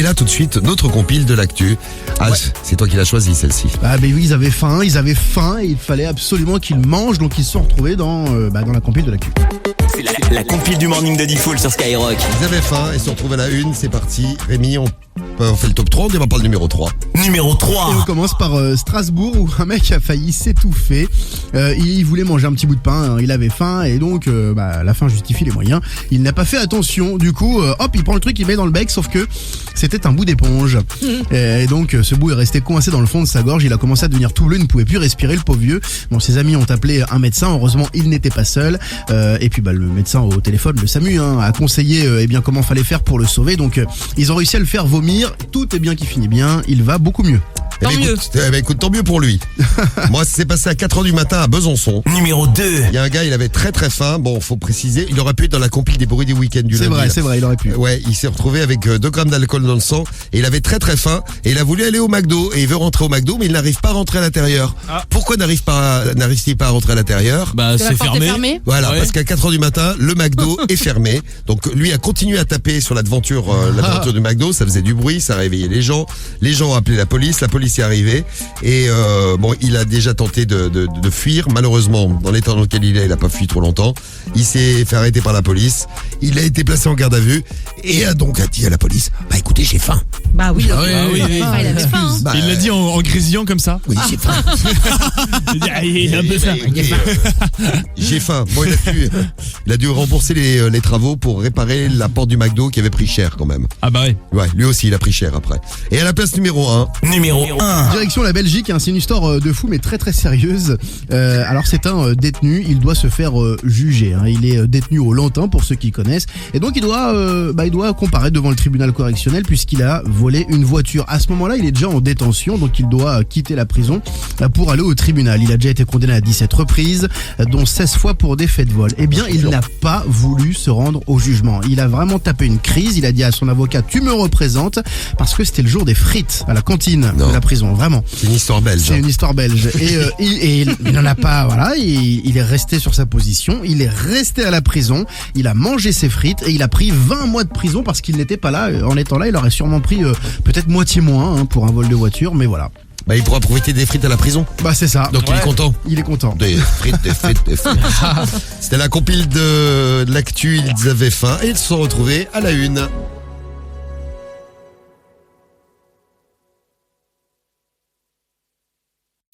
là, tout de suite, notre compile de l'actu. Ah, c'est toi qui l'as choisi, celle-ci. Ah mais oui, ils avaient faim et il fallait absolument qu'ils mangent, donc ils se sont retrouvés dans la compile de l'actu. C'est la compile du morning de Diffoul sur Skyrock. Ils avaient faim et se retrouvent à la une, c'est parti. Rémi, on fait le top 3, on démarre par le numéro 3. Numéro 3. Et on commence par Strasbourg où un mec a failli s'étouffer. Il voulait manger un petit bout de pain, il avait faim et donc la faim justifie les moyens. Il n'a pas fait attention, du coup il prend le truc, il met dans le bec, sauf que c'était un bout d'éponge. Et donc ce bout est resté coincé dans le fond de sa gorge, il a commencé à devenir tout bleu, il ne pouvait plus respirer, le pauvre vieux. Bon, ses amis ont appelé un médecin, heureusement il n'était pas seul. Et puis le médecin au téléphone, le SAMU, a conseillé comment fallait faire pour le sauver. Donc ils ont réussi à le faire vomir, tout est bien qui finit bien, il va beaucoup mieux. Écoute, tant mieux pour lui. Moi, c'est passé à 4h du matin à Besançon. Numéro 2. Il y a un gars, il avait très très faim. Bon, faut préciser, il aurait pu être dans la compile des bruits du week-end du lundi. C'est vrai, il aurait pu. Ouais, il s'est retrouvé avec 2 grammes d'alcool dans le sang et il avait très très faim et il a voulu aller au McDo et il veut rentrer au McDo mais il n'arrive pas à rentrer à l'intérieur. Pourquoi n'arrive-t-il pas à rentrer à l'intérieur? C'est fermé. Voilà, parce qu'à 4h du matin, le McDo est fermé. Donc lui a continué à taper sur la devanture du McDo, ça faisait du bruit, ça réveillait les gens. Les gens ont appelé la police est arrivée. Et il a déjà tenté de fuir. Malheureusement, dans l'état dans lequel il a pas fui trop longtemps. Il s'est fait arrêter par la police. Il a été placé en garde à vue et a donc dit à la police: écoutez, j'ai faim. Bah oui. Il avait faim. Il l'a dit en grésillant comme ça. Oui, j'ai faim. Il a un peu faim. J'ai faim. Bon, il a dû rembourser les travaux pour réparer la porte du McDo qui avait pris cher quand même. Ah bah ouais. Ouais, lui aussi il a pris cher après. Et à la place numéro 1. Numéro 1. Direction la Belgique, c'est une histoire de fou mais très très sérieuse. Alors c'est un détenu, il doit se faire juger. Il est détenu au Lantin pour ceux qui connaissent. Et donc il doit comparaître devant le tribunal correctionnel puisqu'il a volé une voiture. À ce moment-là, il est déjà en détention, donc il doit quitter la prison pour aller au tribunal. Il a déjà été condamné à 17 reprises, dont 16 fois pour des faits de vol. Eh bien, il n'a pas voulu se rendre au jugement. Il a vraiment tapé une crise. Il a dit à son avocat: tu me représentes, parce que c'était le jour des frites à la cantine de la prison, vraiment. C'est une histoire belge. C'est une histoire belge. Et il n'en a pas, voilà, il est resté sur sa position, il est resté à la prison, il a mangé ses frites et il a pris 20 mois de prison parce qu'il n'était pas là. En étant là, il aurait sûrement pris peut-être moitié moins pour un vol de voiture, mais voilà. Il pourra profiter des frites à la prison. C'est ça. Donc il est content. Il est content. Des frites. C'était la compile de l'actu, ils avaient faim et ils se sont retrouvés à la une.